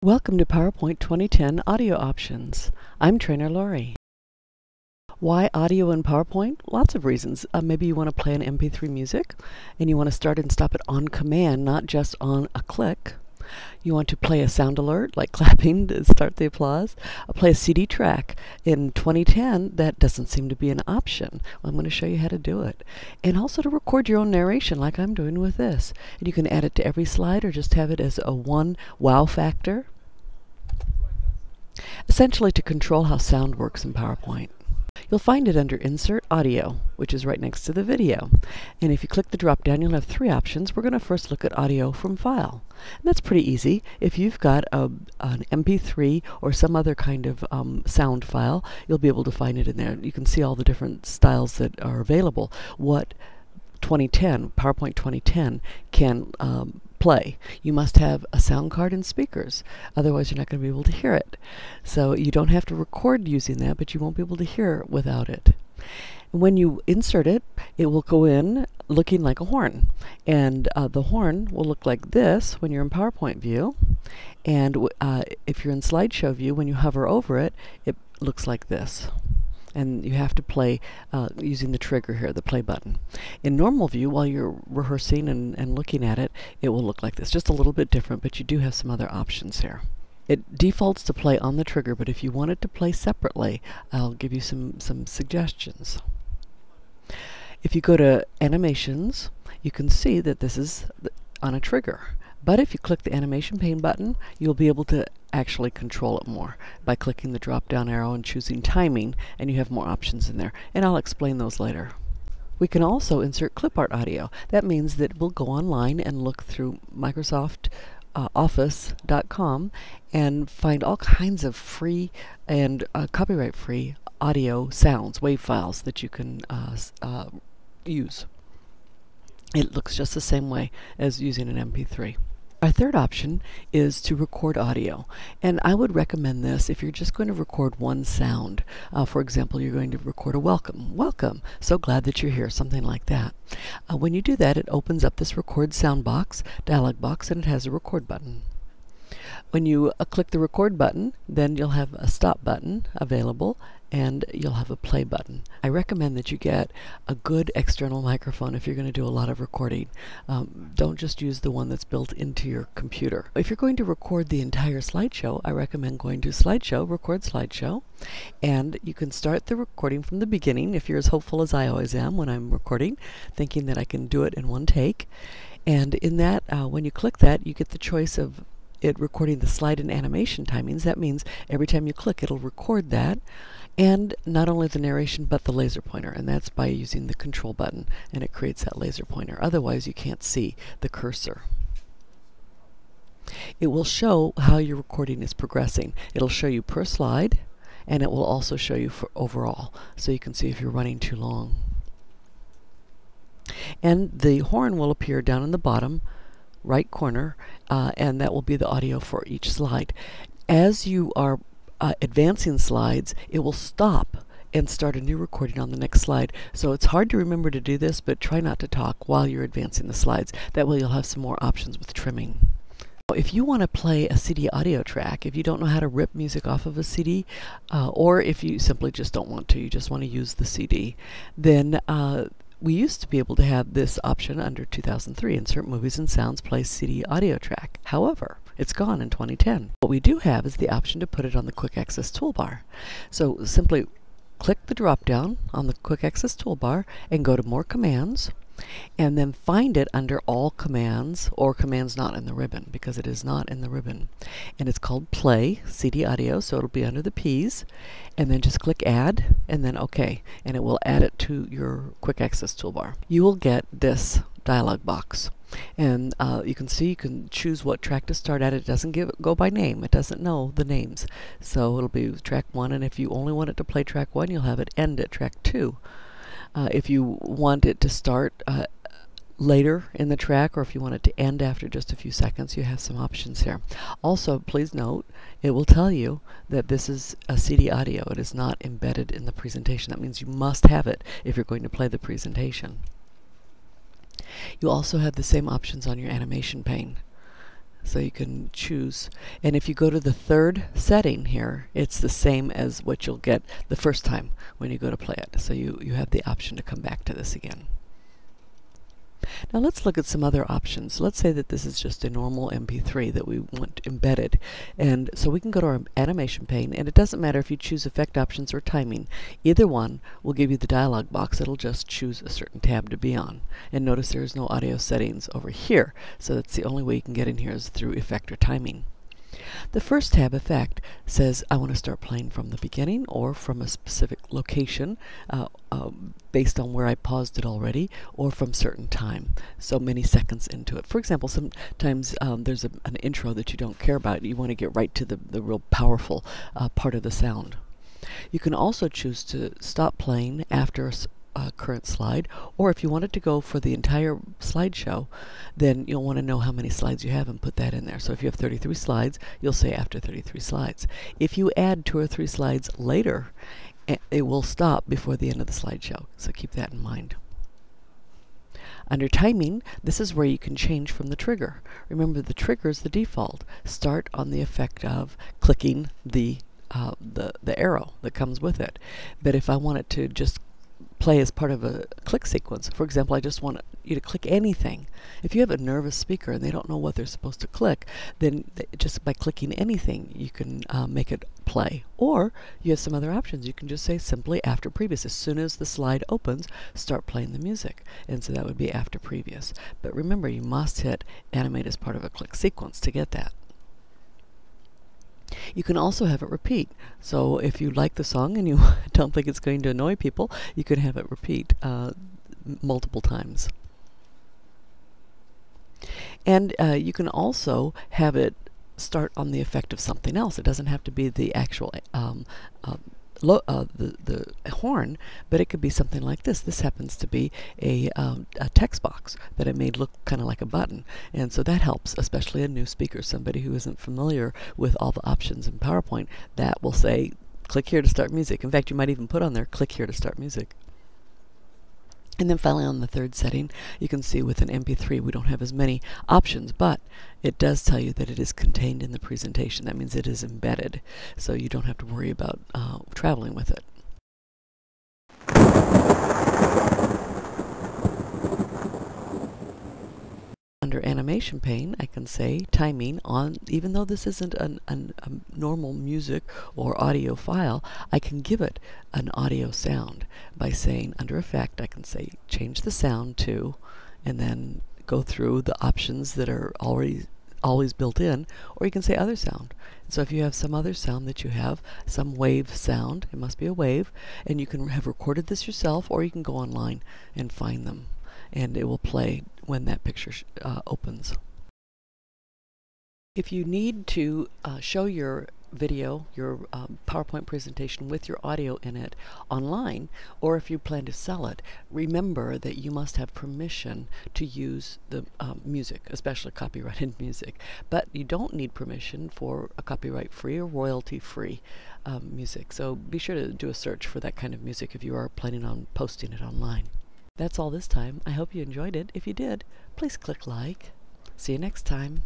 Welcome to PowerPoint 2010 Audio Options. I'm Trainer Lori. Why audio in PowerPoint? Lots of reasons. Maybe you want to play an MP3 music and you want to start and stop it on command, not just on a click. You want to play a sound alert, like clapping to start the applause. Play a CD track. In 2010, that doesn't seem to be an option. Well, I'm going to show you how to do it. And also to record your own narration, like I'm doing with this. And you can add it to every slide or just have it as a one wow factor. Essentially to control how sound works in PowerPoint. You'll find it under Insert Audio, which is right next to the video. And if you click the drop down, you'll have three options. We're going to first look at Audio from File. And that's pretty easy. If you've got an MP3 or some other kind of sound file, you'll be able to find it in there. You can see all the different styles that are available. What PowerPoint 2010 can play. You must have a sound card and speakers, otherwise you're not going to be able to hear it. So you don't have to record using that, but you won't be able to hear it without it. When you insert it, it will go in looking like a horn, and the horn will look like this when you're in PowerPoint view, and if you're in slideshow view, when you hover over it, it looks like this. And you have to play using the trigger here, the play button. In normal view, while you're rehearsing and looking at it, it will look like this. Just a little bit different, but you do have some other options here. It defaults to play on the trigger, but if you want it to play separately, I'll give you some suggestions. If you go to Animations, you can see that this is on a trigger. But if you click the animation pane button, you'll be able to actually control it more by clicking the drop down arrow and choosing timing, and you have more options in there, and I'll explain those later. We can also insert clip art audio. That means that we'll go online and look through Microsoft Office.com and find all kinds of free and copyright free audio sounds, WAV files that you can use. It looks just the same way as using an MP3. Our third option is to record audio, and I would recommend this if you're just going to record one sound. For example, you're going to record a welcome. Welcome, so glad that you're here, something like that. When you do that, it opens up this record sound box, dialog box, and it has a record button. When you click the record button, then you'll have a stop button available, and you'll have a play button. I recommend that you get a good external microphone if you're going to do a lot of recording. Don't just use the one that's built into your computer. If you're going to record the entire slideshow, I recommend going to Slideshow, Record Slideshow, and you can start the recording from the beginning if you're as hopeful as I always am when I'm recording, thinking that I can do it in one take. And in that, when you click that, you get the choice of it recording the slide and animation timings. That means every time you click, it'll record that, and not only the narration but the laser pointer, and that's by using the control button, and it creates that laser pointer. Otherwise you can't see the cursor. It will show how your recording is progressing. It'll show you per slide, and it will also show you for overall, so you can see if you're running too long. And the horn will appear down in the bottom right corner, and that will be the audio for each slide. As you are advancing slides, it will stop and start a new recording on the next slide. So it's hard to remember to do this, but try not to talk while you're advancing the slides. That way you'll have some more options with trimming. If you want to play a CD audio track, if you don't know how to rip music off of a CD, or if you simply just don't want to, you just want to use the CD, then we used to be able to have this option under 2003, Insert Movies and Sounds, Play CD Audio Track. However, it's gone in 2010. What we do have is the option to put it on the Quick Access toolbar. So simply click the drop down on the Quick Access toolbar and go to More Commands, and then find it under All Commands, or Commands Not in the Ribbon, because it is not in the ribbon. And it's called Play CD Audio, so it'll be under the P's, and then just click Add, and then OK, and it will add it to your Quick Access toolbar. You will get this dialog box, and you can see you can choose what track to start at. It doesn't go by name. It doesn't know the names, so it'll be track 1, and if you only want it to play track 1, you'll have it end at track 2. If you want it to start later in the track, or if you want it to end after just a few seconds, you have some options here. Also, please note, it will tell you that this is a CD audio. It is not embedded in the presentation. That means you must have it if you're going to play the presentation. You also have the same options on your animation pane. So you can choose, and if you go to the third setting here, it's the same as what you'll get the first time when you go to play it. So you have the option to come back to this again. Now let's look at some other options. Let's say that this is just a normal MP3 that we want embedded. And so we can go to our animation pane, and it doesn't matter if you choose effect options or timing. Either one will give you the dialog box. It'll just choose a certain tab to be on. And notice there is no audio settings over here. So that's the only way you can get in here is through effect or timing. The first tab, Effect, says I want to start playing from the beginning or from a specific location based on where I paused it already, or from certain time, so many seconds into it. For example, sometimes there's an intro that you don't care about. You want to get right to the real powerful part of the sound. You can also choose to stop playing after a current slide, or if you wanted to go for the entire slideshow, then you'll want to know how many slides you have and put that in there. So if you have 33 slides, you'll say after 33 slides. If you add 2 or 3 slides later, it will stop before the end of the slideshow, so keep that in mind. Under timing, this is where you can change from the trigger. Remember, the trigger is the default. Start on the effect of clicking the arrow that comes with it. But if I want it to just play as part of a click sequence. For example, I just want you to click anything. If you have a nervous speaker and they don't know what they're supposed to click, then just by clicking anything, you can make it play. Or you have some other options. You can just say simply after previous. As soon as the slide opens, start playing the music. And so that would be after previous. But remember, you must hit animate as part of a click sequence to get that. You can also have it repeat. So if you like the song and you don't think it's going to annoy people, you can have it repeat multiple times. And you can also have it start on the effect of something else. It doesn't have to be the actual the horn, but it could be something like this. This happens to be a text box that I made look kind of like a button, and so that helps, especially a new speaker, somebody who isn't familiar with all the options in PowerPoint. That will say, click here to start music. In fact, you might even put on there, click here to start music. And then finally, on the third setting, you can see with an MP3 we don't have as many options, but it does tell you that it is contained in the presentation. That means it is embedded, so you don't have to worry about traveling with it. Under Animation Pane, I can say timing on, even though this isn't a normal music or audio file, I can give it an audio sound by saying under Effect, I can say change the sound to, and then go through the options that are always built in, or you can say other sound. So if you have some other sound that you have, some wave sound, it must be a wave, and you can have recorded this yourself, or you can go online and find them, and it will play when that picture opens. If you need to show your video, your PowerPoint presentation with your audio in it online, or if you plan to sell it, remember that you must have permission to use the music, especially copyrighted music. But you don't need permission for a copyright-free or royalty-free music. So be sure to do a search for that kind of music if you are planning on posting it online. That's all this time. I hope you enjoyed it. If you did, please click like. See you next time.